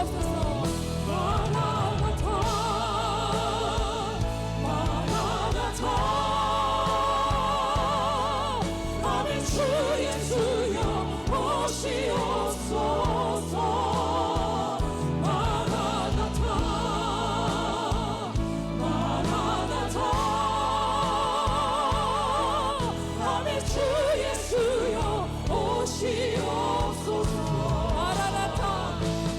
주옵소서. 마라나타 마라나타 아멘. 주 예수여 오시옵소서. 마라나타 마라나타 아멘. 주 예수여 오시옵소서. 마라나타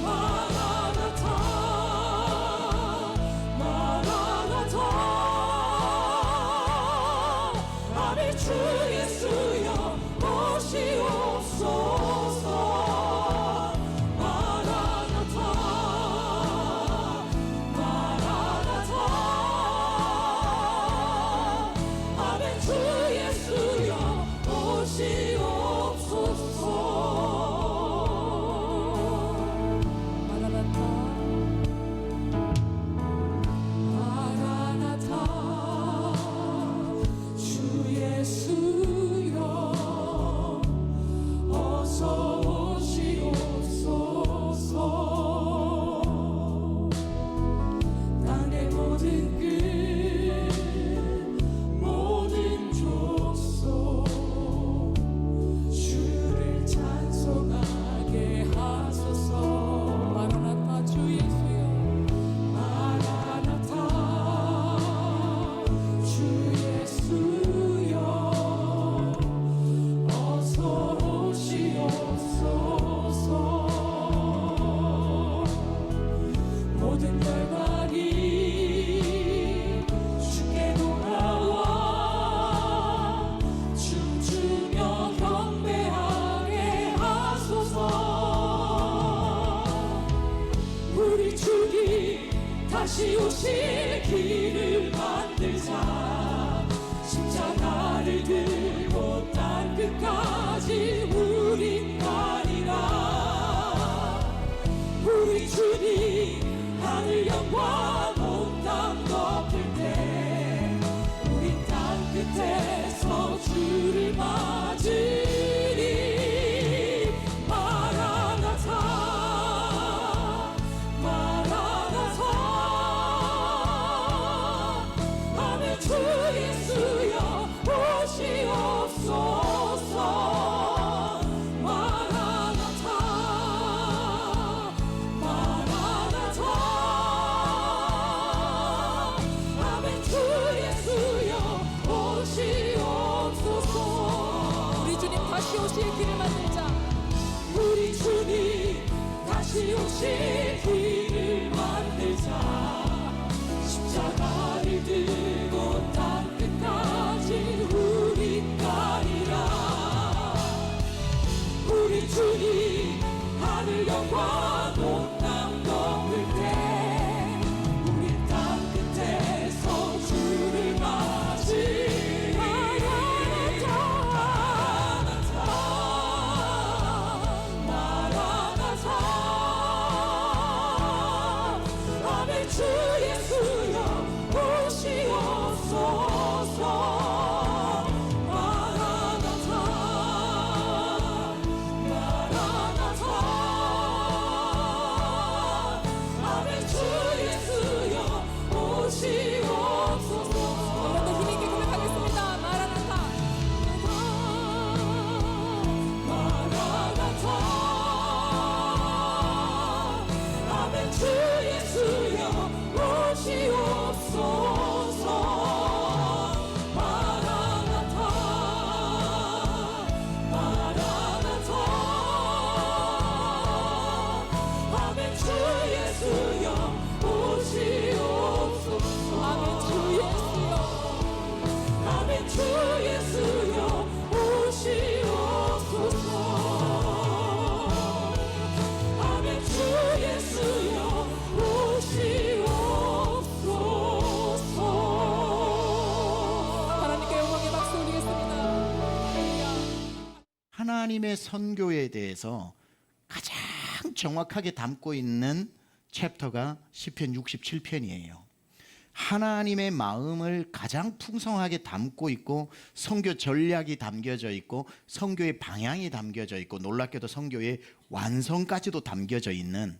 마라나타 마라나타 아멘. 주 예수여 오시옵소서. 마라나타 마라나타 아멘. 주 예수여 오시옵소서. 마라나타 마라나타 주 예수여 어서 오시옵소서. 땅의 모든 끝 모든 족속 주를 찬송하게 하소서. 마라나타 주 예수여 마라나타 주 예수여 어서 오시옵소서. 모든 열방이 주께 돌아와 춤추며 경배하게 하소서. 우리 주님 다시 오실 길을 만들자. 십자가를 들고 땅 끝까지 우린 가리라. 우리 주님 하늘 영광 온 땅 덮을 때 우린 땅 끝에서 주를 맞으리. 마라나타 마라나타 아멘. 주 예수여 오시옵소서. 마라나타 마라나타 아멘. 주 예수여 오시옵소서. 우리 주님 다시 오실 길을 만들자. 우리 주님 다시 오실 길을 만들자. 십자가를 들고 땅 끝까지 우린 가리라. 우리 주님 하늘 영광 온 땅 덮을 때 우리 땅 끝에서 주를 맞으리. 마라나타 마라나타 아멘. 주 예수여 오시옵소서. 마라나타 마라나타 아멘. 주 예수여 오시옵소서. 여러분들 힘있게 고백하겠습니다. 마라나타 마라나타 아멘. 주 예수여 오시옵소서. 마라나타 마라나타 아멘. 주 예수여 오시옵소서. 아멘. 주 예수여 아멘. 주 예수여 오시옵소서. 아멘. 주 예수여 오시옵소서. 하나님께 영광의 박수 올리겠습니다. 하나님의 선교에 대해서 가장 정확하게 담고 있는 챕터가 시편 67편이에요. 하나님의 마음을 가장 풍성하게 담고 있고 선교 전략이 담겨져 있고 선교의 방향이 담겨져 있고 놀랍게도 선교의 완성까지도 담겨져 있는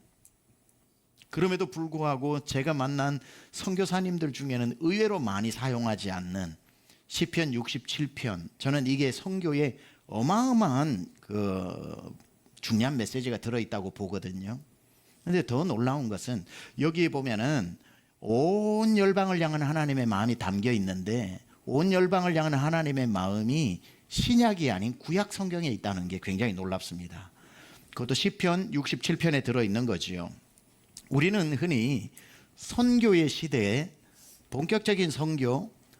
그럼에도 불구하고 제가 만난 선교사님들 중에는 의외로 많이 사용하지 않는 시편 67편, 저는 이게 선교에 어마어마한 중요한 메시지가 들어있다고 보거든요. 그런데 더 놀라운 것은 여기에 보면은 온 열방을 향한 하나님의 마음이 담겨 있는데, 온 열방을 향한 하나님의 마음이 신약이 아닌 구약 성경에 있다는 게 굉장히 놀랍습니다. 그것도 시편 67편에 들어있는 거지요. 우리는 흔히 선교의 시대에 본격적인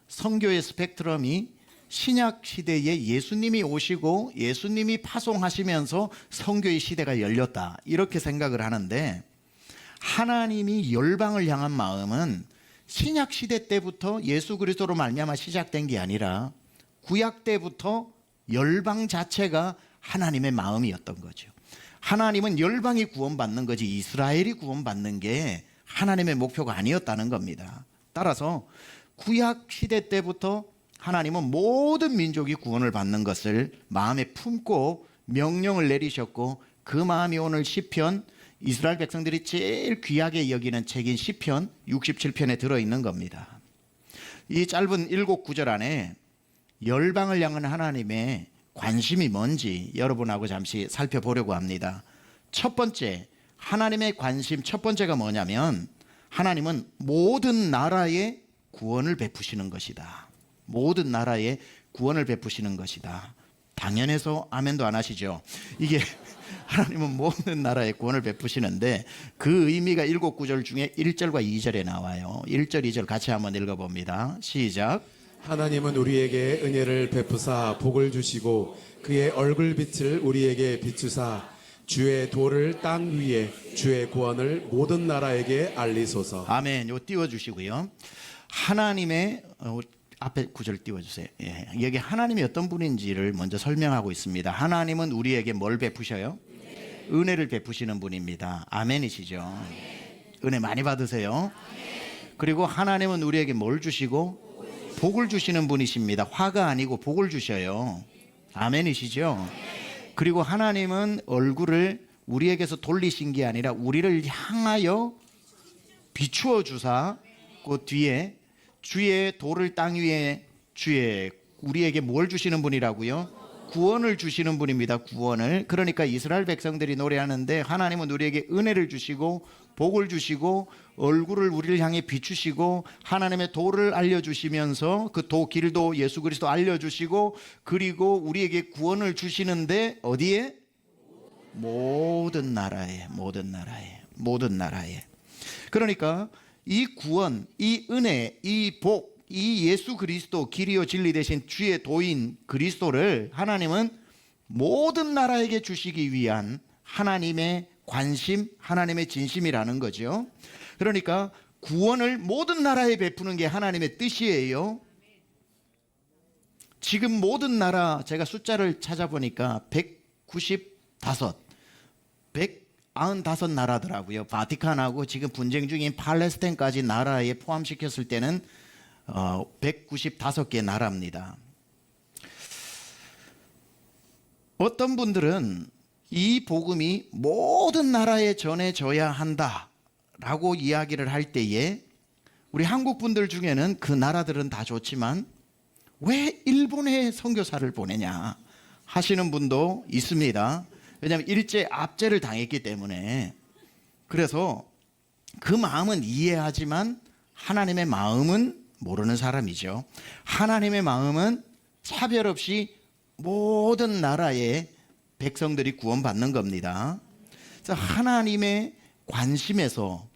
선교의 스펙트럼이 신약 시대에 예수님이 오시고 예수님이 파송하시면서 선교의 시대가 열렸다, 이렇게 생각을 하는데, 하나님이 열방을 향한 마음은 신약 시대 때부터 예수 그리스도로 말미암아 시작된 게 아니라 구약 때부터 열방 자체가 하나님의 마음이었던 거죠. 하나님은 열방이 구원받는 거지 이스라엘이 구원받는 게 하나님의 목표가 아니었다는 겁니다. 따라서 구약 시대 때부터 하나님은 모든 민족이 구원을 받는 것을 마음에 품고 명령을 내리셨고, 그 마음이 오늘 시편, 이스라엘 백성들이 제일 귀하게 여기는 책인 시편 67편에 들어있는 겁니다. 이 짧은 7구절 안에 열방을 향한 하나님의 관심이 뭔지 여러분하고 잠시 살펴보려고 합니다. 첫 번째, 하나님의 관심 첫 번째가 뭐냐면, 하나님은 모든 나라에 구원을 베푸시는 것이다. 모든 나라에 구원을 베푸시는 것이다. 당연해서 아멘도 안 하시죠? 이게 하나님은 모든 나라에 구원을 베푸시는데 그 의미가 7구절 중에 1절과 2절에 나와요. 1절, 2절 같이 한번 읽어봅니다. 시작. 하나님은 우리에게 은혜를 베푸사 복을 주시고 그의 얼굴빛을 우리에게 비추사 주의 도를 땅 위에 주의 구원을 모든 나라에게 알리소서. 아멘. 요 띄워주시고요. 하나님의 앞에 구절 띄워주세요. 예. 여기 하나님이 어떤 분인지를 먼저 설명하고 있습니다. 하나님은 우리에게 뭘 베푸셔요? 은혜를 베푸시는 분입니다. 아멘이시죠? 은혜 많이 받으세요. 그리고 하나님은 우리에게 뭘 주시고? 복을 주시는 분이십니다. 화가 아니고 복을 주셔요. 아멘이시죠? 그리고 하나님은 얼굴을 우리에게서 돌리신 게 아니라 우리를 향하여 비추어 주사, 그 뒤에 주의 도를 땅 위에 우리에게 뭘 주시는 분이라고요? 구원을 주시는 분입니다. 구원을. 그러니까 이스라엘 백성들이 노래하는데 하나님은 우리에게 은혜를 주시고 복을 주시고 얼굴을 우리를 향해 비추시고 하나님의 도를 알려주시면서 그 도 길도 예수 그리스도 알려주시고, 그리고 우리에게 구원을 주시는데 어디에? 모든 나라에. 그러니까 이 구원, 이 은혜, 이 복, 이 예수 그리스도 길이요 진리 되신 주의 도인 그리스도를 하나님은 모든 나라에게 주시기 위한 하나님의 관심, 하나님의 진심이라는 거죠. 그러니까 구원을 모든 나라에 베푸는 게 하나님의 뜻이에요. 지금 모든 나라, 제가 숫자를 찾아보니까 195나라더라고요. 바티칸하고 지금 분쟁 중인 팔레스타인까지 나라에 포함시켰을 때는 195개 나라입니다. 어떤 분들은 이 복음이 모든 나라에 전해져야 한다라고 이야기를 할 때에 우리 한국 분들 중에는 그 나라들은 다 좋지만 왜 일본에 선교사를 보내냐 하시는 분도 있습니다. 왜냐하면 일제 압제를 당했기 때문에. 그래서 그 마음은 이해하지만 하나님의 마음은 모르는 사람이죠. 하나님의 마음은 차별 없이 모든 나라의 백성들이 구원받는 겁니다. 그래서 하나님의 관심에서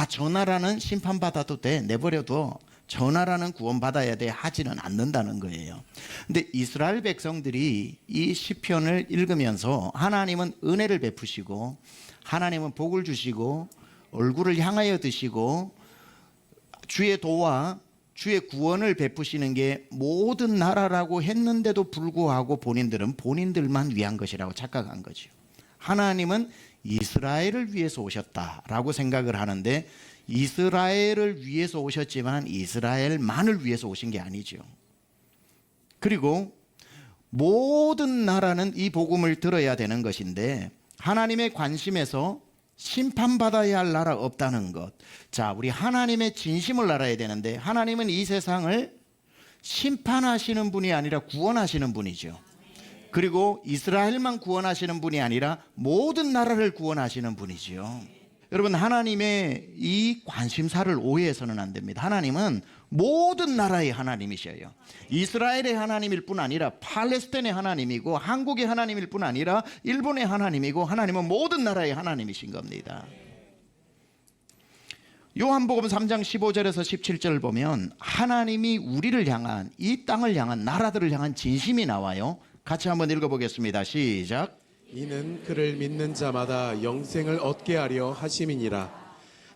저 나라는 심판받아도 돼, 내버려둬, 저 나라는 구원받아야 돼 하지는 않는다는 거예요. 근데 이스라엘 백성들이 이 시편을 읽으면서 하나님은 은혜를 베푸시고 하나님은 복을 주시고 얼굴을 향하여 드시고 주의 도와 주의 구원을 베푸시는 게 모든 나라라고 했는데도 불구하고 본인들은 본인들만 위한 것이라고 착각한 거죠. 하나님은 이스라엘을 위해서 오셨다라고 생각을 하는데 이스라엘을 위해서 오셨지만 이스라엘만을 위해서 오신 게 아니죠. 그리고 모든 나라는 이 복음을 들어야 되는 것인데 하나님의 관심에서 심판받아야 할 나라 없다는 것. 자, 우리 하나님의 진심을 알아야 되는데 하나님은 이 세상을 심판하시는 분이 아니라 구원하시는 분이죠. 그리고 이스라엘만 구원하시는 분이 아니라 모든 나라를 구원하시는 분이죠. 여러분, 하나님의 이 관심사를 오해해서는 안 됩니다. 하나님은 모든 나라의 하나님이셔요. 이스라엘의 하나님일 뿐 아니라 팔레스타인의 하나님이고 한국의 하나님일 뿐 아니라 일본의 하나님이고 하나님은 모든 나라의 하나님이신 겁니다. 요한복음 3장 15절에서 17절 보면 하나님이 우리를 향한, 이 땅을 향한, 나라들을 향한 진심이 나와요. 같이 한번 읽어보겠습니다. 시작. 이는 그를 믿는 자마다 영생을 얻게 하려 하심이니라.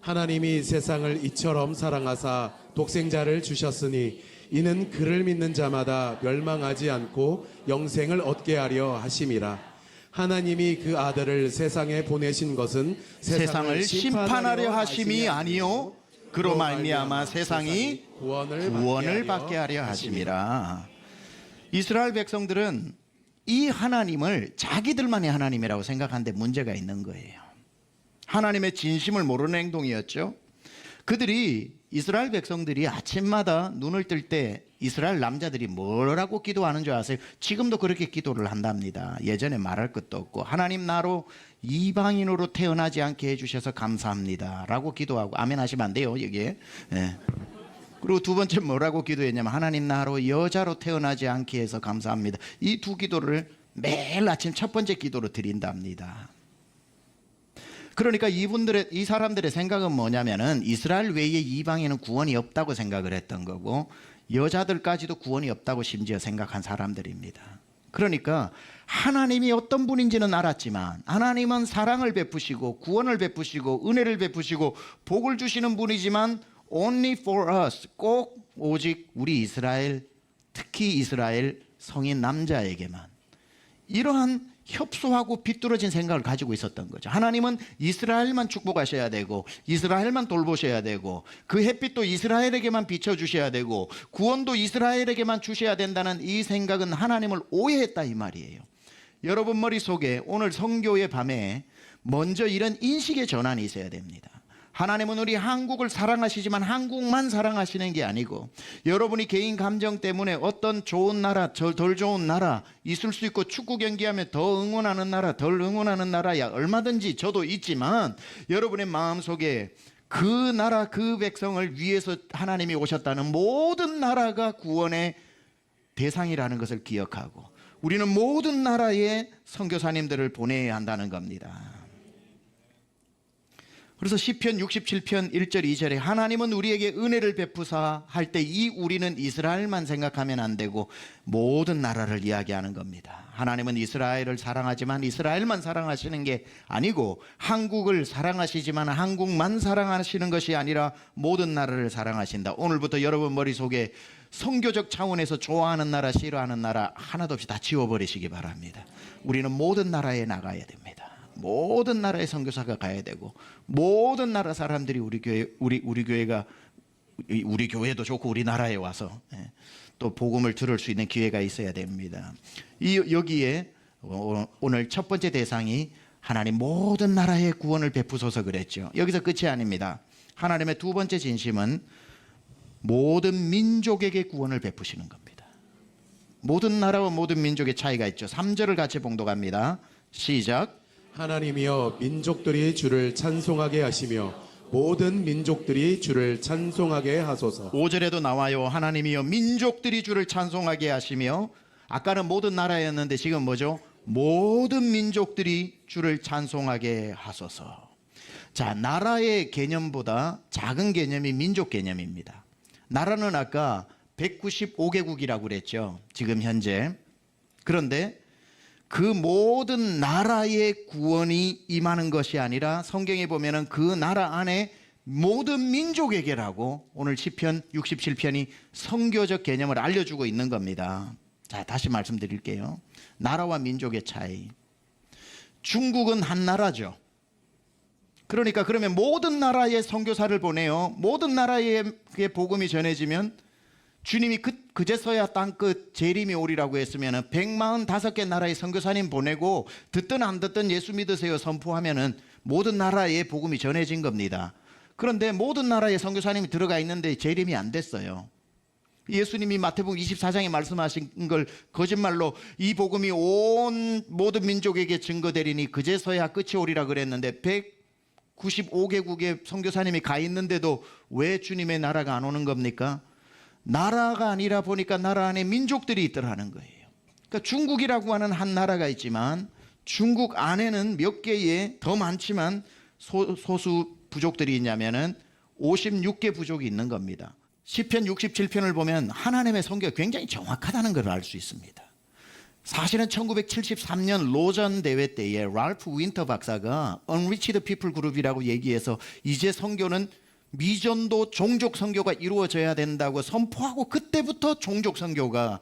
하나님이 세상을 이처럼 사랑하사 독생자를 주셨으니 이는 그를 믿는 자마다 멸망하지 않고 영생을 얻게 하려 하심이라. 하나님이 그 아들을 세상에 보내신 것은 세상을 심판하려 하심이 아니요 그로 말미암아 세상이 구원을 받게 하려 하심이라. 이스라엘 백성들은 이 하나님을 자기들만의 하나님이라고 생각하는데 문제가 있는 거예요. 하나님의 진심을 모르는 행동이었죠. 그들이, 이스라엘 백성들이 아침마다 눈을 뜰 때 이스라엘 남자들이 뭐라고 기도하는 줄 아세요? 지금도 그렇게 기도를 한답니다. 예전에 말할 것도 없고 하나님 나로 이방인으로 태어나지 않게 해주셔서 감사합니다 라고 기도하고, 아멘 하시면 안 돼요 여기에. 네. 그리고 두 번째 뭐라고 기도했냐면 하나님 나로 여자로 태어나지 않게 해서 감사합니다. 이 두 기도를 매일 아침 첫 번째 기도로 드린답니다. 그러니까 이 사람들의 생각은 뭐냐면은 이스라엘 외에 이방인은 구원이 없다고 생각을 했던 거고 여자들까지도 구원이 없다고 심지어 생각한 사람들입니다. 그러니까 하나님이 어떤 분인지는 알았지만 하나님은 사랑을 베푸시고 구원을 베푸시고 은혜를 베푸시고 복을 주시는 분이지만 only for us, 꼭 오직 우리 이스라엘, 특히 이스라엘 성인 남자에게만, 이러한 협소하고 비뚤어진 생각을 가지고 있었던 거죠. 하나님은 이스라엘만 축복하셔야 되고 이스라엘만 돌보셔야 되고 그 햇빛도 이스라엘에게만 비춰주셔야 되고 구원도 이스라엘에게만 주셔야 된다는 이 생각은 하나님을 오해했다 이 말이에요. 여러분 머릿속에 오늘 성교의 밤에 먼저 이런 인식의 전환이 있어야 됩니다. 하나님은 우리 한국을 사랑하시지만 한국만 사랑하시는 게 아니고 여러분이 개인 감정 때문에 어떤 좋은 나라, 덜 좋은 나라 있을 수 있고 축구 경기하면 더 응원하는 나라, 덜 응원하는 나라야 얼마든지 저도 있지만 여러분의 마음속에 그 나라, 그 백성을 위해서 하나님이 오셨다는 모든 나라가 구원의 대상이라는 것을 기억하고 우리는 모든 나라에 선교사님들을 보내야 한다는 겁니다. 그래서 시편 67편 1절 2절에 하나님은 우리에게 은혜를 베푸사 할 때 이 우리는 이스라엘만 생각하면 안 되고 모든 나라를 이야기하는 겁니다. 하나님은 이스라엘을 사랑하지만 이스라엘만 사랑하시는 게 아니고 한국을 사랑하시지만 한국만 사랑하시는 것이 아니라 모든 나라를 사랑하신다. 오늘부터 여러분 머릿속에 선교적 차원에서 좋아하는 나라, 싫어하는 나라 하나도 없이 다 지워버리시기 바랍니다. 우리는 모든 나라에 나가야 됩니다. 모든 나라의 선교사가 가야 되고 모든 나라 사람들이 우리 교회가 우리 교회도 좋고 우리 나라에 와서 또 복음을 들을 수 있는 기회가 있어야 됩니다. 여기에 오늘 첫 번째 대상이 하나님 모든 나라의 구원을 베푸소서 그랬죠. 여기서 끝이 아닙니다. 하나님의 두 번째 진심은 모든 민족에게 구원을 베푸시는 겁니다. 모든 나라와 모든 민족의 차이가 있죠. 3절을 같이 봉독합니다. 시작. 하나님이여 민족들이 주를 찬송하게 하시며 모든 민족들이 주를 찬송하게 하소서. 5절에도 나와요. 하나님이여 민족들이 주를 찬송하게 하시며, 아까는 모든 나라였는데 지금 뭐죠? 모든 민족들이 주를 찬송하게 하소서. 자, 나라의 개념보다 작은 개념이 민족 개념입니다. 나라는 아까 195개국이라고 그랬죠. 지금 현재. 그런데 그 모든 나라의 구원이 임하는 것이 아니라 성경에 보면은 그 나라 안에 모든 민족에게라고 오늘 시편 67편이 선교적 개념을 알려주고 있는 겁니다. 자, 다시 말씀드릴게요. 나라와 민족의 차이. 중국은 한 나라죠. 그러니까 그러면 모든 나라에 선교사를 보내요. 모든 나라에 복음이 전해지면 주님이 그제서야 땅끝 재림이 오리라고 했으면 145개 나라의 선교사님 보내고 듣든 안 듣든 예수 믿으세요 선포하면은 모든 나라에 복음이 전해진 겁니다. 그런데 모든 나라에 선교사님이 들어가 있는데 재림이 안 됐어요. 예수님이 마태복음 24장에 말씀하신 걸 거짓말로 이 복음이 온 모든 민족에게 증거되리니 그제서야 끝이 오리라 그랬는데 195개국의 선교사님이 가 있는데도 왜 주님의 나라가 안 오는 겁니까? 나라가 아니라 보니까 나라 안에 민족들이 있더라는 거예요. 그러니까 중국이라고 하는 한 나라가 있지만 중국 안에는 몇 개의 더 많지만 소수 부족들이 있냐면은 56개 부족이 있는 겁니다. 시편 67편을 보면 하나님의 선교가 굉장히 정확하다는 걸 알 수 있습니다. 사실은 1973년 로전 대회 때에 랄프 윈터 박사가 Unreached People 그룹이라고 얘기해서 이제 선교는 미전도 종족 선교가 이루어져야 된다고 선포하고 그때부터 종족 선교가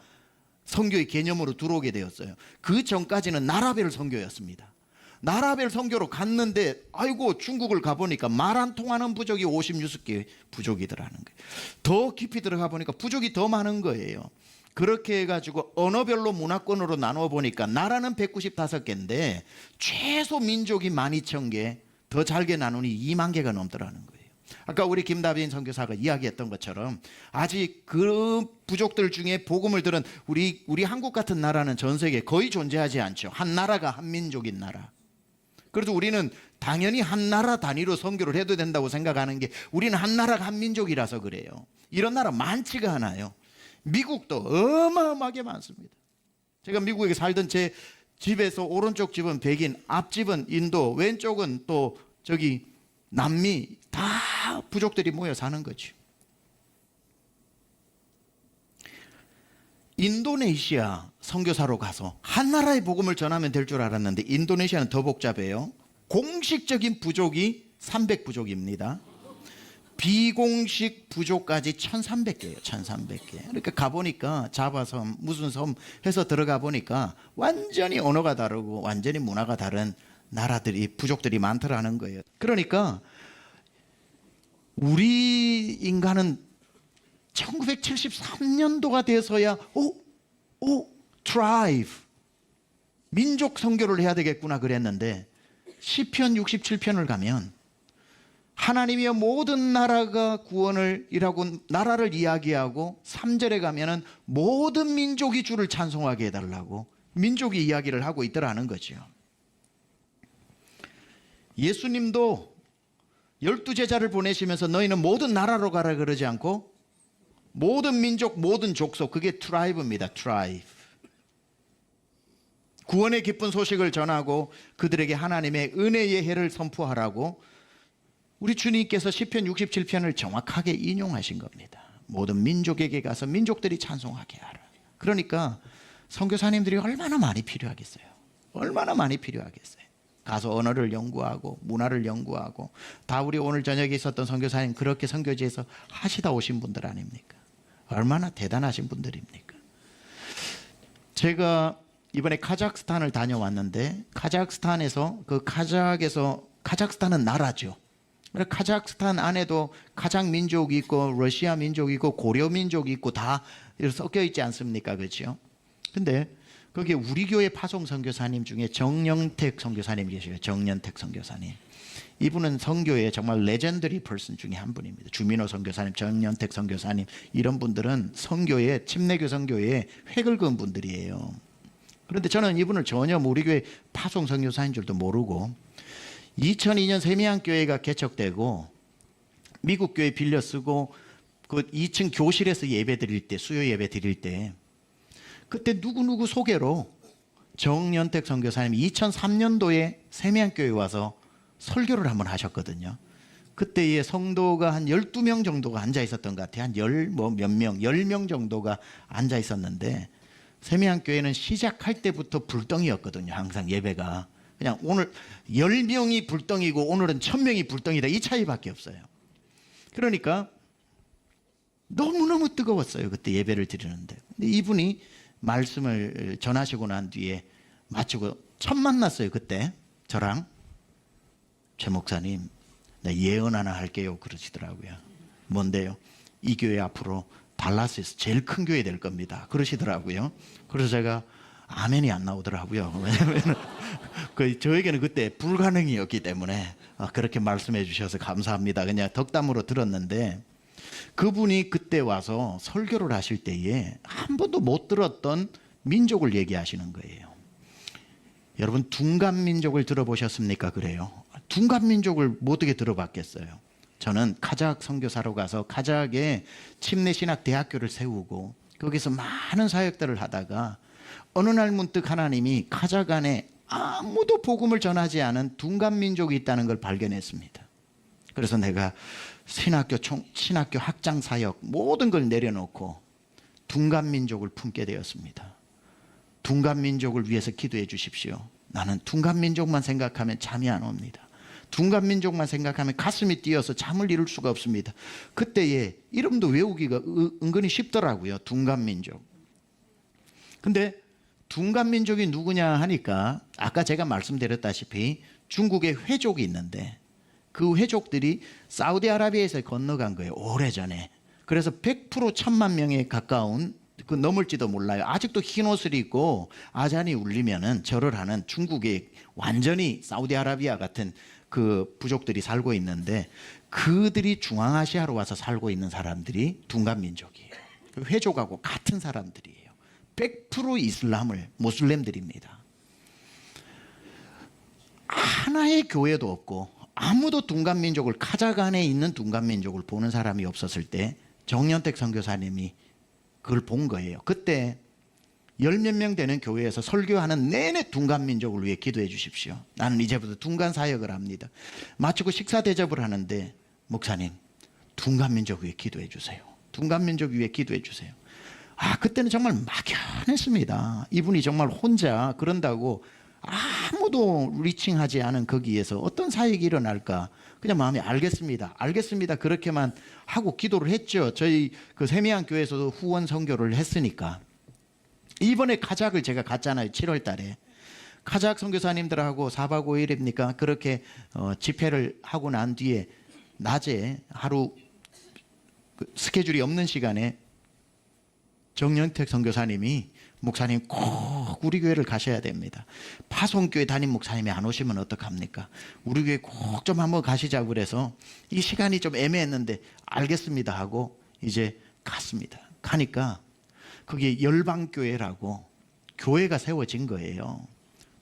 선교의 개념으로 들어오게 되었어요. 그 전까지는 나라별 선교였습니다. 나라별 선교로 갔는데 아이고 중국을 가보니까 말 안 통하는 부족이 56개 부족이더라는 거예요. 더 깊이 들어가 보니까 부족이 더 많은 거예요. 그렇게 해가지고 언어별로 문화권으로 나누어 보니까 나라는 195개인데 최소 민족이 12,000개, 더 잘게 나누니 2만 개가 넘더라는 거예요. 아까 우리 김다빈 선교사가 이야기했던 것처럼 아직 그 부족들 중에 복음을 들은 우리 한국 같은 나라는 전 세계에 거의 존재하지 않죠. 한 나라가 한 민족인 나라. 그래도 우리는 당연히 한 나라 단위로 선교를 해도 된다고 생각하는 게 우리는 한 나라가 한 민족이라서 그래요. 이런 나라 많지가 않아요. 미국도 어마어마하게 많습니다. 제가 미국에 살던 제 집에서 오른쪽 집은 백인, 앞집은 인도, 왼쪽은 또 저기 남미, 다 부족들이 모여 사는 거죠. 인도네시아 선교사로 가서 한 나라의 복음을 전하면 될 줄 알았는데 인도네시아는 더 복잡해요. 공식적인 부족이 300부족입니다. 비공식 부족까지 1300개예요. 1300개. 그러니까 가보니까 자바섬 무슨 섬 해서 들어가 보니까 완전히 언어가 다르고 완전히 문화가 다른 나라들이 부족들이 많더라는 거예요. 그러니까 우리 인간은 1973년도가 돼서야 트라이브 민족 선교를 해야 되겠구나 그랬는데 시편 67편을 가면 하나님이여 모든 나라가 구원을 이라고 나라를 이야기하고 3절에 가면은 모든 민족이 주를 찬송하게 해달라고 민족이 이야기를 하고 있더라는 거죠. 예수님도 12제자를 보내시면서 너희는 모든 나라로 가라 그러지 않고 모든 민족, 모든 족속, 그게 트라이브입니다. 트라이브. 구원의 기쁜 소식을 전하고 그들에게 하나님의 은혜의 해를 선포하라고 우리 주님께서 시편 67편을 정확하게 인용하신 겁니다. 모든 민족에게 가서 민족들이 찬송하게 하라. 그러니까 선교사님들이 얼마나 많이 필요하겠어요. 얼마나 많이 필요하겠어요. 가서 언어를 연구하고 문화를 연구하고 다 우리 오늘 저녁에 있었던 선교사님 그렇게 선교지에서 하시다 오신 분들 아닙니까? 얼마나 대단하신 분들입니까? 제가 이번에 카자흐스탄을 다녀왔는데 카자흐스탄에서 카자흐스탄은 나라죠. 카자흐스탄 안에도 카자흐 민족이 있고 러시아 민족이 있고 고려 민족이 있고 다 섞여 있지 않습니까? 그렇죠? 근데 거기에 우리 교회 파송 선교사님 중에 정영택 선교사님 계셔요. 정영택 선교사님. 이분은 선교의 정말 레전더리 퍼슨 중에 한 분입니다. 주민호 선교사님, 정영택 선교사님 이런 분들은 선교의 침례교 선교의 획을 그은 분들이에요. 그런데 저는 이분을 전혀 우리 교회 파송 선교사인 줄도 모르고 2002년 세미양교회가 개척되고 미국 교회 빌려 쓰고 그 2층 교실에서 예배 드릴 때 수요 예배 드릴 때 그때 누구누구 소개로 정연택 선교사님이 2003년도에 세미양교회에 와서 설교를 한번 하셨거든요. 그때의 성도가 한 12명 정도가 앉아 있었던 것 같아요. 한 10명 정도가 앉아 있었는데 세미양교회는 시작할 때부터 불덩이였거든요. 항상 예배가. 그냥 오늘 10명이 불덩이고 오늘은 1000명이 불덩이다. 이 차이밖에 없어요. 그러니까 너무너무 뜨거웠어요. 그때 예배를 드리는데. 근데 이분이 말씀을 전하시고 난 뒤에 마치고 처음 만났어요. 그때 저랑 최 목사님 나 예언 하나 할게요 그러시더라고요. 뭔데요? 이 교회 앞으로 달라스에서 제일 큰 교회 될 겁니다. 그러시더라고요. 그래서 제가 아멘이 안 나오더라고요. 왜냐하면 저에게는 그때 불가능이었기 때문에 그렇게 말씀해 주셔서 감사합니다. 그냥 덕담으로 들었는데 그분이 그때 와서 설교를 하실 때에 한 번도 못 들었던 민족을 얘기하시는 거예요. 여러분 둔감 민족을 들어보셨습니까? 그래요. 둔감 민족을 어떻게 들어봤겠어요? 저는 카자흐 선교사로 가서 카자흐에 침례신학 대학교를 세우고 거기서 많은 사역들을 하다가 어느 날 문득 하나님이 카자흐 안에 아무도 복음을 전하지 않은 둔감 민족이 있다는 걸 발견했습니다. 그래서 내가 신학교 학장 사역 모든 걸 내려놓고 둔감 민족을 품게 되었습니다. 둔감 민족을 위해서 기도해 주십시오. 나는 둔감 민족만 생각하면 잠이 안 옵니다. 둔감 민족만 생각하면 가슴이 뛰어서 잠을 이룰 수가 없습니다. 그때에 이름도 외우기가 은근히 쉽더라고요. 둔감 민족. 근데 둔감 민족이 누구냐 하니까 아까 제가 말씀드렸다시피 중국에 회족이 있는데 그 회족들이 사우디아라비아에서 건너간 거예요. 오래전에. 그래서 100% 1000만 명에 가까운 그 넘을지도 몰라요. 아직도 흰 옷을 입고 아잔이 울리면은 절을 하는 중국의 완전히 사우디아라비아 같은 그 부족들이 살고 있는데 그들이 중앙아시아로 와서 살고 있는 사람들이 둔감 민족이에요. 회족하고 같은 사람들이에요. 100% 이슬람을 모슬렘들입니다. 하나의 교회도 없고 아무도 둔감 민족을 카자흐 안에 있는 둔감 민족을 보는 사람이 없었을 때 정연택 선교사님이 그걸 본 거예요. 그때 10몇 명 되는 교회에서 설교하는 내내 둔감 민족을 위해 기도해 주십시오. 나는 이제부터 둔감 사역을 합니다. 마치고 식사 대접을 하는데 목사님 둔감 민족 위해 기도해 주세요. 둔감 민족 위해 기도해 주세요. 그때는 정말 막연했습니다. 이분이 정말 혼자 그런다고 아무도 리칭하지 않은 거기에서 어떤 사역이 일어날까 그냥 마음에 알겠습니다. 그렇게만 하고 기도를 했죠. 저희 그 세미양 교회에서도 후원 선교를 했으니까. 이번에 카자흐를 제가 갔잖아요. 7월 달에. 카자흐 선교사님들하고 4박 5일입니까? 그렇게 집회를 하고 난 뒤에 낮에 하루 스케줄이 없는 시간에 정연택 선교사님이 목사님 꼭 우리 교회를 가셔야 됩니다. 파송교회 담임 목사님이 안 오시면 어떡합니까? 우리 교회 꼭 좀 한번 가시자고 그래서 이 시간이 좀 애매했는데 알겠습니다 하고 이제 갔습니다. 가니까 거기에 열방교회라고 교회가 세워진 거예요.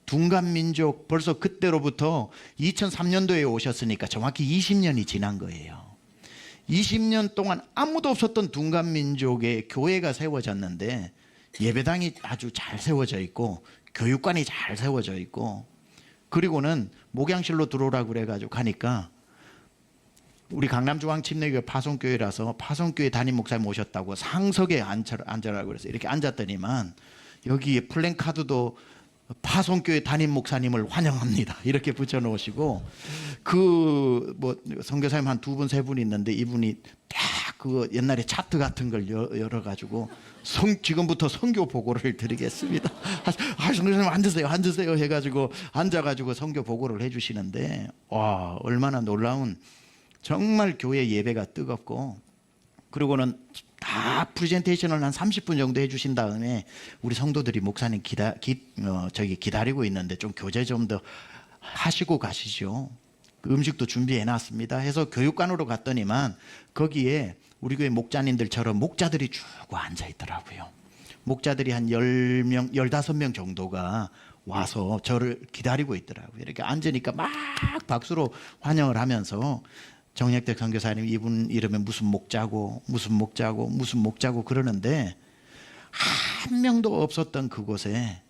둔감민족 벌써 그때로부터 2003년도에 오셨으니까 정확히 20년이 지난 거예요. 20년 동안 아무도 없었던 둔감민족의 교회가 세워졌는데 예배당이 아주 잘 세워져 있고 교육관이 잘 세워져 있고 그리고는 목양실로 들어오라고 그래가지고 가니까 우리 강남중앙침례교회 파송교회라서 파송교회 담임 목사님 오셨다고 상석에 앉으라고 그래서 이렇게 앉았더니만 여기에 플랜카드도 파송교회 담임 목사님을 환영합니다 이렇게 붙여놓으시고 그 뭐 선교사님 한 2분 3분 있는데 이분이 딱 그 옛날에 차트 같은 걸 열어가지고 지금부터 선교 보고를 드리겠습니다. 선교사님 앉으세요 해가지고 앉아가지고 선교 보고를 해주시는데 와 얼마나 놀라운 정말 교회 예배가 뜨겁고 그리고는 다 프레젠테이션을 한 30분 정도 해주신 다음에 우리 성도들이 목사님 기다리고 있는데 좀 교제 좀 더 하시고 가시죠. 그 음식도 준비해 놨습니다 해서 교육관으로 갔더니만 거기에 우리 교회 목자님들처럼 목자들이 쭉 앉아 있더라고요. 목자들이 한 10명, 15명 정도가 와서 저를 기다리고 있더라고요. 이렇게 앉으니까 막 박수로 환영을 하면서 정약택 선교사님 이분 이름에 무슨 목자고 그러는데 한 명도 없었던 그곳에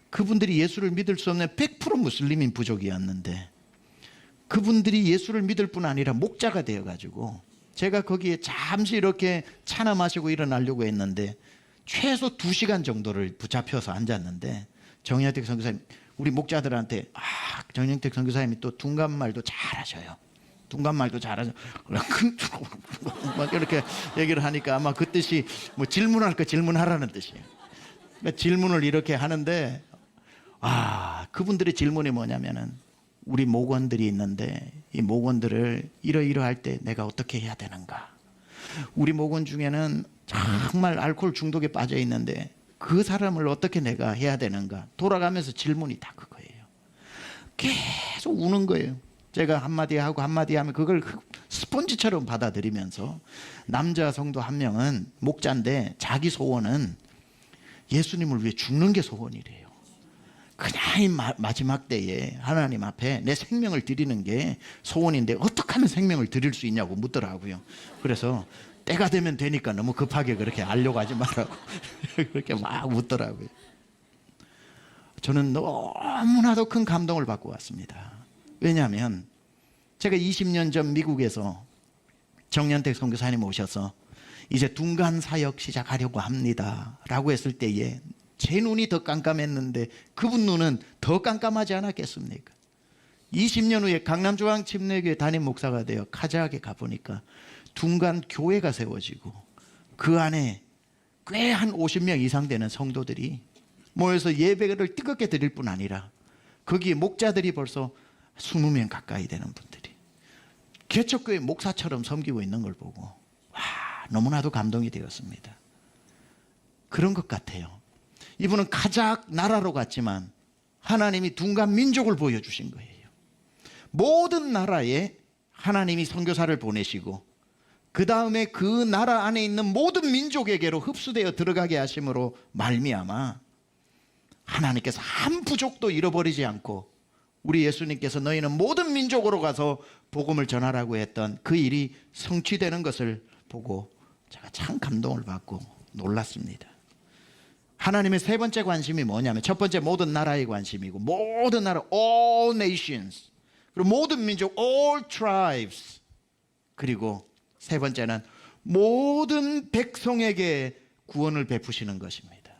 그분들이 예수를 믿을 수 없는 100% 무슬림인 부족이었는데 그분들이 예수를 믿을 뿐 아니라 목자가 되어가지고 제가 거기에 잠시 이렇게 차나 마시고 일어나려고 했는데 최소 2시간 정도를 붙잡혀서 앉았는데 정약택 선교사님 우리 목자들한테 정약택 선교사님이 또 둔감말도 잘하셔요. 둔감말도 잘하죠. 막 이렇게 얘기를 하니까 아마 그 뜻이 뭐 질문할 거 질문하라는 뜻이에요. 그러니까 질문을 이렇게 하는데 그분들의 질문이 뭐냐면은 우리 목원들이 있는데 이 목원들을 이러이러할 때 내가 어떻게 해야 되는가? 우리 목원 중에는 정말 알코올 중독에 빠져 있는데 그 사람을 어떻게 내가 해야 되는가 돌아가면서 질문이 다 그거예요. 계속 우는 거예요. 제가 한마디 하고 한마디 하면 그걸 스펀지처럼 받아들이면서 남자 성도 한 명은 목자인데 자기 소원은 예수님을 위해 죽는 게 소원이래요. 그냥 이 마지막 때에 하나님 앞에 내 생명을 드리는 게 소원인데 어떻게 하면 생명을 드릴 수 있냐고 묻더라고요. 그래서 때가 되면 되니까 너무 급하게 그렇게 알려고 하지 말라고 그렇게 막 묻더라고요. 저는 너무나도 큰 감동을 받고 왔습니다. 왜냐하면 제가 20년 전 미국에서 정년택 선교사님 오셔서 이제 둔간 사역 시작하려고 합니다 라고 했을 때에 제 눈이 더 깜깜했는데 그분 눈은 더 깜깜하지 않았겠습니까? 20년 후에 강남중앙침례교회 담임 목사가 되어 카자흐에 가보니까 둔간 교회가 세워지고 그 안에 꽤 한 50명 이상 되는 성도들이 모여서 예배를 뜨겁게 드릴 뿐 아니라 거기에 목자들이 벌써 20명 가까이 되는 분들이 개척교회 목사처럼 섬기고 있는 걸 보고 와, 너무나도 감동이 되었습니다. 그런 것 같아요. 이분은 카자흐 나라로 갔지만 하나님이 둔간 민족을 보여주신 거예요. 모든 나라에 하나님이 선교사를 보내시고 그 다음에 그 나라 안에 있는 모든 민족에게로 흡수되어 들어가게 하심으로 말미암아 하나님께서 한 부족도 잃어버리지 않고 우리 예수님께서 너희는 모든 민족으로 가서 복음을 전하라고 했던 그 일이 성취되는 것을 보고 제가 참 감동을 받고 놀랐습니다. 하나님의 세 번째 관심이 뭐냐면 첫 번째 모든 나라의 관심이고 모든 나라 all nations 그리고 모든 민족 all tribes 그리고 세 번째는 모든 백성에게 구원을 베푸시는 것입니다.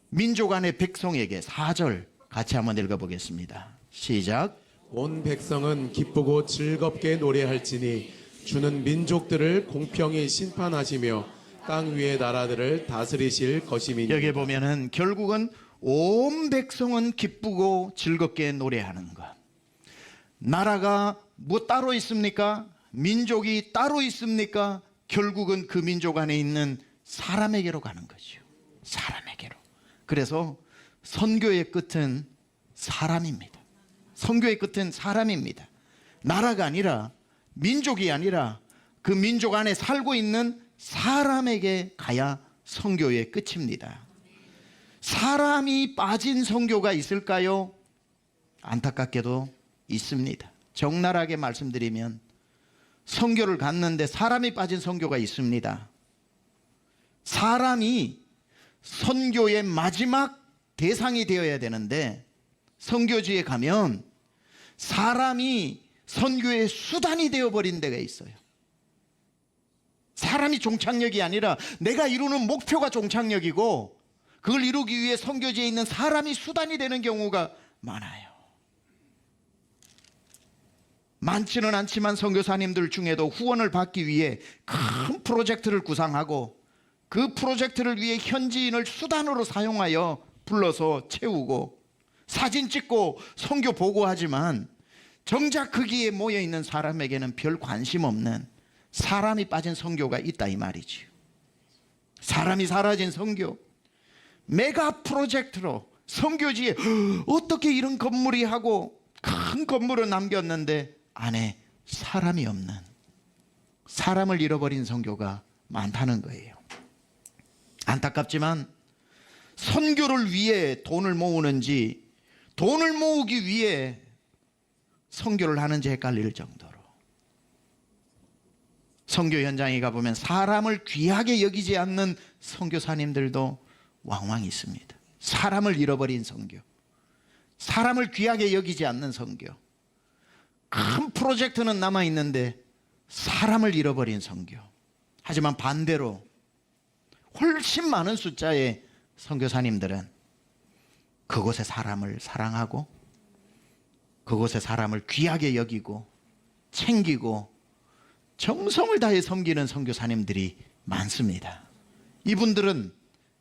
민족 안의 백성에게 4절 같이 한번 읽어보겠습니다. 시작. 온 백성은 기쁘고 즐겁게 노래할지니 주는 민족들을 공평히 심판하시며 땅 위의 나라들을 다스리실 것임이니. 여기 보면은 결국은 온 백성은 기쁘고 즐겁게 노래하는 것. 나라가 뭐 따로 있습니까? 민족이 따로 있습니까? 결국은 그 민족 안에 있는 사람에게로 가는 거죠. 사람에게로. 그래서 선교의 끝은 사람입니다. 선교의 끝은 사람입니다. 나라가 아니라 민족이 아니라 그 민족 안에 살고 있는 사람에게 가야 선교의 끝입니다. 사람이 빠진 선교가 있을까요? 안타깝게도 있습니다. 적나라하게 말씀드리면 선교를 갔는데 사람이 빠진 선교가 있습니다. 사람이 선교의 마지막 대상이 되어야 되는데 선교지에 가면 사람이 선교의 수단이 되어버린 데가 있어요. 사람이 종착역이 아니라 내가 이루는 목표가 종착역이고 그걸 이루기 위해 선교지에 있는 사람이 수단이 되는 경우가 많아요. 많지는 않지만 선교사님들 중에도 후원을 받기 위해 큰 프로젝트를 구상하고 그 프로젝트를 위해 현지인을 수단으로 사용하여 불러서 채우고 사진 찍고 선교 보고하지만 정작 거기에 모여있는 사람에게는 별 관심 없는 사람이 빠진 선교가 있다 이 말이죠. 사람이 사라진 선교, 메가 프로젝트로 선교지에 어떻게 이런 건물이 하고 큰 건물을 남겼는데 안에 사람이 없는, 사람을 잃어버린 선교가 많다는 거예요. 안타깝지만 선교를 위해 돈을 모으는지 돈을 모으기 위해 선교를 하는지 헷갈릴 정도로 선교 현장에 가보면 사람을 귀하게 여기지 않는 선교사님들도 왕왕 있습니다. 사람을 잃어버린 선교, 사람을 귀하게 여기지 않는 선교, 큰 프로젝트는 남아있는데 사람을 잃어버린 선교. 하지만 반대로 훨씬 많은 숫자의 선교사님들은 그곳의 사람을 사랑하고 그곳의 사람을 귀하게 여기고 챙기고 정성을 다해 섬기는 선교사님들이 많습니다. 이분들은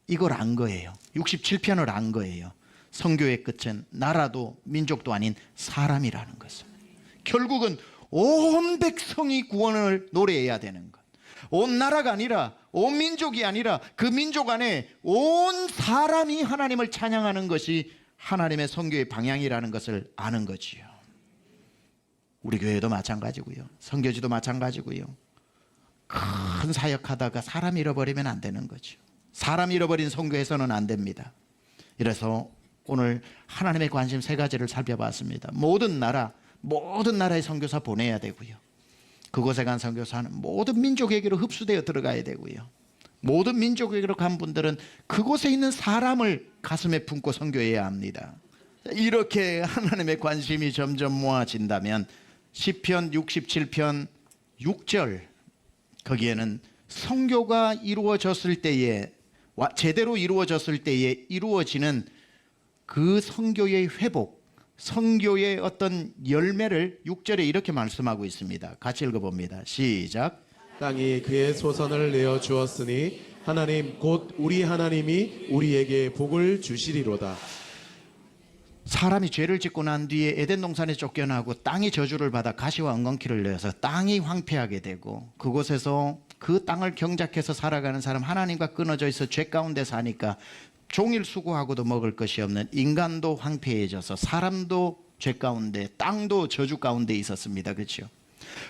이걸 안 거예요. 67편을 안 거예요. 선교의 끝은 나라도 민족도 아닌 사람이라는 것을. 결국은 온 백성이 구원을 노래해야 되는 것. 온 나라가 아니라 온 민족이 아니라 그 민족 안에 온 사람이 하나님을 찬양하는 것이 하나님의 선교의 방향이라는 것을 아는 거지요. 우리 교회도 마찬가지고요. 선교지도 마찬가지고요. 큰 사역하다가 사람 잃어버리면 안 되는 거죠. 사람 잃어버린 선교에서는 안 됩니다. 이래서 오늘 하나님의 관심 세 가지를 살펴봤습니다. 모든 나라의 선교사 보내야 되고요. 그곳에 간 선교사는 모든 민족에게로 흡수되어 들어가야 되고요. 모든 민족에게로 간 분들은 그곳에 있는 사람을 가슴에 품고 선교해야 합니다. 이렇게 하나님의 관심이 점점 모아진다면 시편 67편 6절 거기에는 선교가 이루어졌을 때에 제대로 이루어졌을 때에 이루어지는 그 선교의 회복, 선교의 어떤 열매를 6절에 이렇게 말씀하고 있습니다. 같이 읽어봅니다. 시작. 땅이 그의 소선을 내어 주었으니 하나님 곧 우리 하나님이 우리에게 복을 주시리로다. 사람이 죄를 짓고 난 뒤에 에덴 동산에 쫓겨나고 땅이 저주를 받아 가시와 엉겅퀴를 내어서 땅이 황폐하게 되고 그곳에서 그 땅을 경작해서 살아가는 사람, 하나님과 끊어져 있어 죄 가운데 사니까 종일 수고하고도 먹을 것이 없는 인간도 황폐해져서 사람도 죄 가운데, 땅도 저주 가운데 있었습니다. 그렇죠?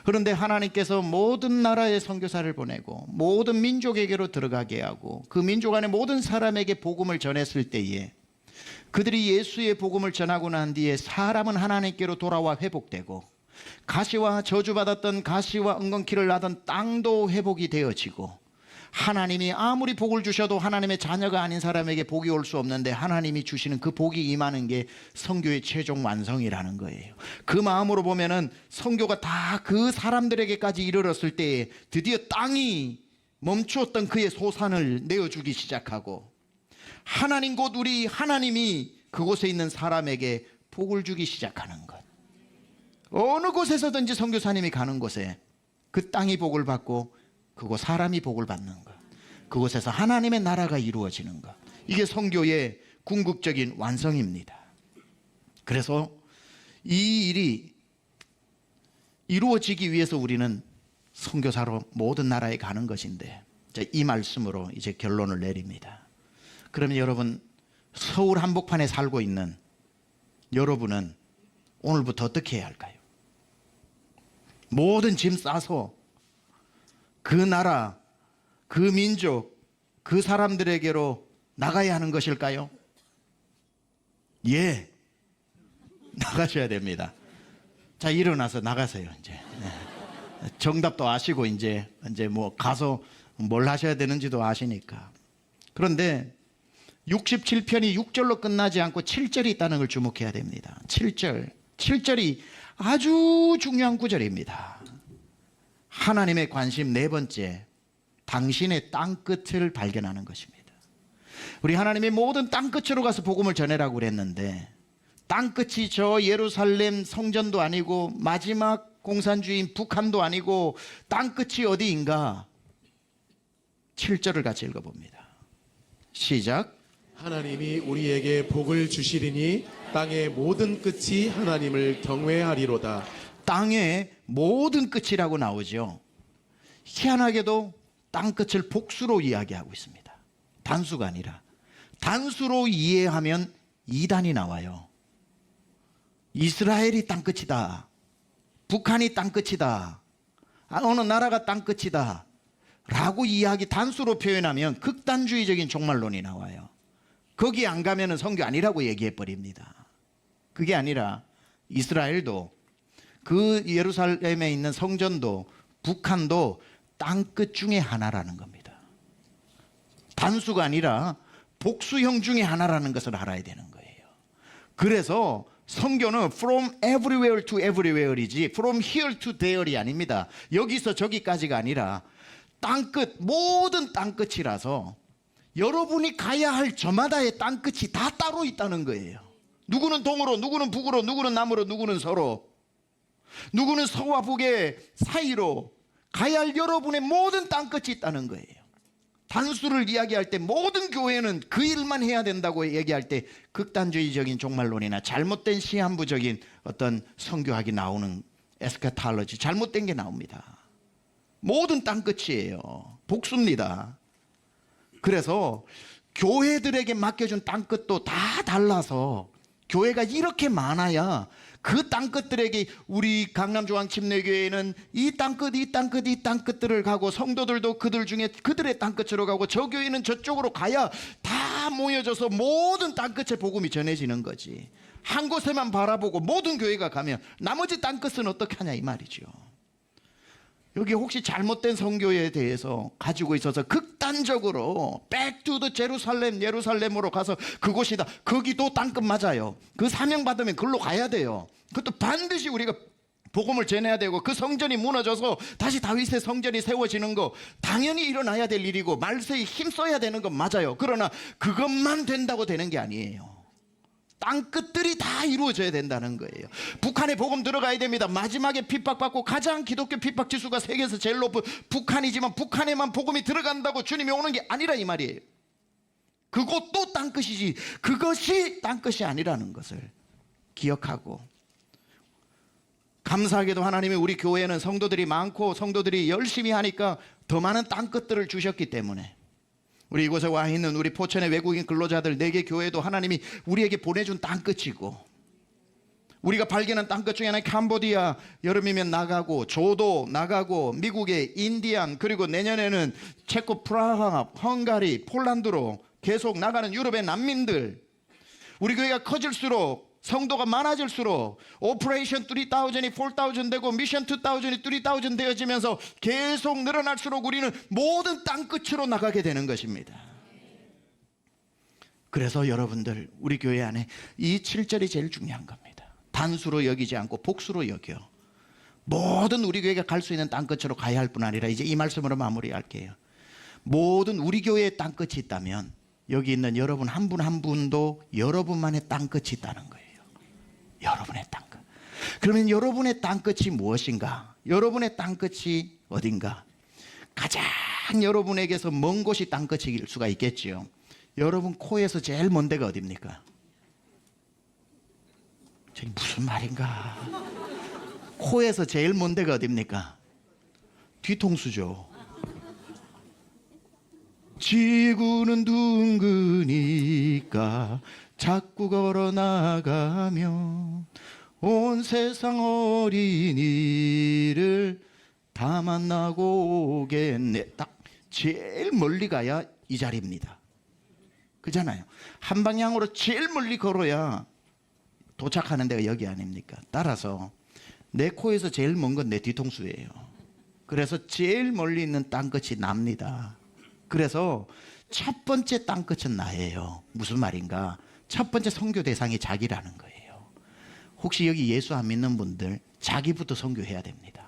그런데 하나님께서 모든 나라의 선교사를 보내고 모든 민족에게로 들어가게 하고 그 민족 안에 모든 사람에게 복음을 전했을 때에 그들이 예수의 복음을 전하고 난 뒤에 사람은 하나님께로 돌아와 회복되고 가시와 저주받았던 가시와 엉겅퀴를 나던 땅도 회복이 되어지고 하나님이 아무리 복을 주셔도 하나님의 자녀가 아닌 사람에게 복이 올 수 없는데 하나님이 주시는 그 복이 임하는 게 선교의 최종 완성이라는 거예요. 그 마음으로 보면은 선교가 다 그 사람들에게까지 이르렀을 때에 드디어 땅이 멈추었던 그의 소산을 내어주기 시작하고 하나님 곧 우리 하나님이 그곳에 있는 사람에게 복을 주기 시작하는 것. 어느 곳에서든지 선교사님이 가는 곳에 그 땅이 복을 받고 그곳 사람이 복을 받는 것, 그곳에서 하나님의 나라가 이루어지는 것, 이게 선교의 궁극적인 완성입니다. 그래서 이 일이 이루어지기 위해서 우리는 선교사로 모든 나라에 가는 것인데 이 말씀으로 이제 결론을 내립니다. 그러면 여러분, 서울 한복판에 살고 있는 여러분은 오늘부터 어떻게 해야 할까요? 모든 짐 싸서 그 나라, 그 민족, 그 사람들에게로 나가야 하는 것일까요? 예, 나가셔야 됩니다. 자, 일어나서 나가세요. 이제 정답도 아시고 이제 뭐 가서 뭘 하셔야 되는지도 아시니까. 그런데 67편이 6절로 끝나지 않고 7절이 있다는 걸 주목해야 됩니다. 7절이 아주 중요한 구절입니다. 하나님의 관심 네 번째, 당신의 땅끝을 발견하는 것입니다. 우리 하나님의 모든 땅끝으로 가서 복음을 전해라고 그랬는데 땅끝이 저 예루살렘 성전도 아니고 마지막 공산주의인 북한도 아니고 땅끝이 어디인가? 7절을 같이 읽어봅니다. 시작. 하나님이 우리에게 복을 주시리니 땅의 모든 끝이 하나님을 경외하리로다. 땅의 모든 끝이라고 나오죠. 희한하게도 땅끝을 복수로 이야기하고 있습니다. 단수가 아니라 단수로 이해하면 이단이 나와요. 이스라엘이 땅끝이다, 북한이 땅끝이다, 어느 나라가 땅끝이다 라고 이야기 단수로 표현하면 극단주의적인 종말론이 나와요. 거기 안 가면은 선교 아니라고 얘기해 버립니다. 그게 아니라 이스라엘도 그 예루살렘에 있는 성전도 북한도 땅끝 중에 하나라는 겁니다. 단수가 아니라 복수형 중에 하나라는 것을 알아야 되는 거예요. 그래서 선교는 from everywhere to everywhere이지 from here to there이 아닙니다. 여기서 저기까지가 아니라 땅끝, 모든 땅끝이라서 여러분이 가야 할 저마다의 땅끝이 다 따로 있다는 거예요. 누구는 동으로, 누구는 북으로, 누구는 남으로, 누구는 서로, 누구는 서와 북의 사이로 가야 할 여러분의 모든 땅끝이 있다는 거예요. 단수를 이야기할 때 모든 교회는 그 일만 해야 된다고 얘기할 때 극단주의적인 종말론이나 잘못된 시한부적인 어떤 선교학이 나오는 에스카탈로지, 잘못된 게 나옵니다. 모든 땅끝이에요. 복수입니다. 그래서 교회들에게 맡겨준 땅끝도 다 달라서 교회가 이렇게 많아야 그 땅끝들에게 우리 강남중앙침례교회는 이 땅끝 이 땅끝 이 땅끝들을 가고 성도들도 그들 중에 그들의 땅끝으로 가고 저 교회는 저쪽으로 가야 다 모여져서 모든 땅끝에 복음이 전해지는 거지. 한 곳에만 바라보고 모든 교회가 가면 나머지 땅끝은 어떻게 하냐 이 말이죠. 여기 혹시 잘못된 선교에 대해서 가지고 있어서 극단적으로 back to the 제루살렘 예루살렘으로 가서 그곳이다. 거기도 땅끝 맞아요. 그 사명 받으면 글로 가야 돼요. 그것도 반드시 우리가 복음을 전해야 되고 그 성전이 무너져서 다시 다윗의 성전이 세워지는 거 당연히 일어나야 될 일이고 말세에 힘써야 되는 건 맞아요. 그러나 그것만 된다고 되는 게 아니에요. 땅끝들이 다 이루어져야 된다는 거예요. 북한에 복음 들어가야 됩니다. 마지막에 핍박받고 가장 기독교 핍박 지수가 세계에서 제일 높은 북한이지만 북한에만 복음이 들어간다고 주님이 오는 게 아니라 이 말이에요. 그것도 땅끝이지 그것이 땅끝이 아니라는 것을 기억하고, 감사하게도 하나님이 우리 교회는 성도들이 많고 성도들이 열심히 하니까 더 많은 땅끝들을 주셨기 때문에 우리 이곳에 와 있는 우리 포천의 외국인 근로자들 4개 교회도 하나님이 우리에게 보내준 땅끝이고, 우리가 발견한 땅끝 중에 하나는 캄보디아 여름이면 나가고 조도 나가고 미국의 인디안 그리고 내년에는 체코 프라하 헝가리 폴란드로 계속 나가는 유럽의 난민들. 우리 교회가 커질수록 성도가 많아질수록 오퍼레이션 3000이 4000 되고 미션 2000이 3000 되어지면서 계속 늘어날수록 우리는 모든 땅끝으로 나가게 되는 것입니다. 그래서 여러분들 우리 교회 안에 이 7절이 제일 중요한 겁니다. 단수로 여기지 않고 복수로 여겨 모든 우리 교회가 갈 수 있는 땅끝으로 가야 할 뿐 아니라, 이제 이 말씀으로 마무리할게요. 모든 우리 교회에 땅끝이 있다면 여기 있는 여러분 한 분 한 분도 여러분만의 땅끝이 있다는 거예요. 여러분의 땅끝. 그러면 여러분의 땅끝이 무엇인가? 여러분의 땅끝이 어딘가? 가장 여러분에게서 먼 곳이 땅끝일 수가 있겠지요. 여러분 코에서 제일 먼 데가 어딥니까? 저게 무슨 말인가? 코에서 제일 먼 데가 어딥니까? 뒤통수죠. 지구는 둥그니까 자꾸 걸어 나가면 온 세상 어린이를 다 만나고 오겠네. 딱 제일 멀리 가야 이 자리입니다. 그잖아요. 한 방향으로 제일 멀리 걸어야 도착하는 데가 여기 아닙니까? 따라서 내 코에서 제일 먼 건 내 뒤통수예요. 그래서 제일 멀리 있는 땅끝이 납니다. 그래서 첫 번째 땅끝은 나예요. 무슨 말인가? 첫 번째 선교 대상이 자기라는 거예요. 혹시 여기 예수 안 믿는 분들 자기부터 선교해야 됩니다.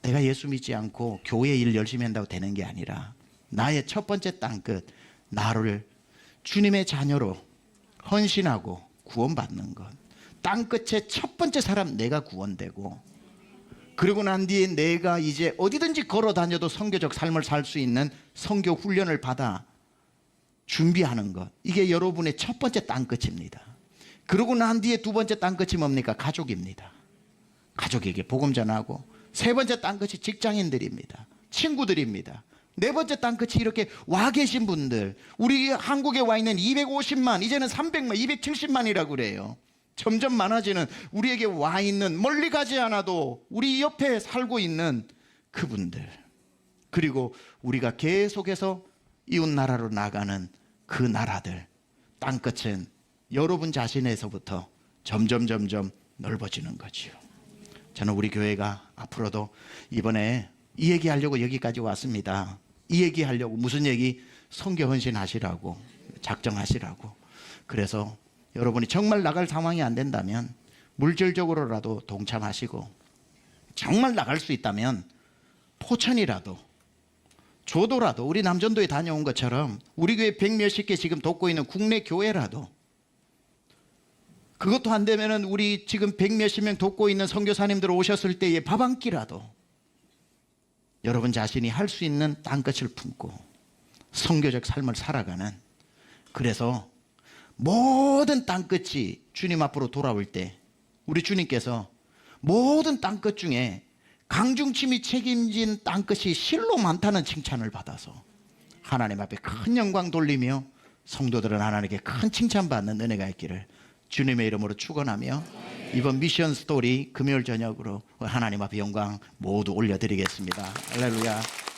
내가 예수 믿지 않고 교회 일 열심히 한다고 되는 게 아니라 나의 첫 번째 땅끝, 나를 주님의 자녀로 헌신하고 구원받는 것. 땅끝의 첫 번째 사람 내가 구원되고, 그리고 난 뒤에 내가 이제 어디든지 걸어 다녀도 선교적 삶을 살 수 있는 선교 훈련을 받아 준비하는 것. 이게 여러분의 첫 번째 땅끝입니다. 그러고 난 뒤에 두 번째 땅끝이 뭡니까? 가족입니다. 가족에게 복음 전하고, 세 번째 땅끝이 직장인들입니다. 친구들입니다. 네 번째 땅끝이 이렇게 와 계신 분들, 우리 한국에 와 있는 250만, 이제는 300만, 270만이라고 그래요. 점점 많아지는 우리에게 와 있는, 멀리 가지 않아도 우리 옆에 살고 있는 그분들, 그리고 우리가 계속해서 이웃 나라로 나가는 그 나라들. 땅끝은 여러분 자신에서부터 점점 넓어지는 거지요. 저는 우리 교회가 앞으로도 이번에 이 얘기하려고 여기까지 왔습니다. 이 얘기하려고. 무슨 얘기? 선교 헌신하시라고, 작정하시라고. 그래서 여러분이 정말 나갈 상황이 안 된다면 물질적으로라도 동참하시고, 정말 나갈 수 있다면 포천이라도 조도라도, 우리 남전도에 다녀온 것처럼 우리 교회 100몇십 개 지금 돕고 있는 국내 교회라도, 그것도 안 되면은 우리 지금 100몇십 명 돕고 있는 선교사님들 오셨을 때의 밥 한 끼라도 여러분 자신이 할 수 있는 땅끝을 품고 선교적 삶을 살아가는, 그래서 모든 땅끝이 주님 앞으로 돌아올 때 우리 주님께서 모든 땅끝 중에 강중침이 책임진 땅끝이 실로 많다는 칭찬을 받아서 하나님 앞에 큰 영광 돌리며 성도들은 하나님께 큰 칭찬받는 은혜가 있기를 주님의 이름으로 축원하며 이번 미션 스토리 금요일 저녁으로 하나님 앞에 영광 모두 올려드리겠습니다. 할렐루야.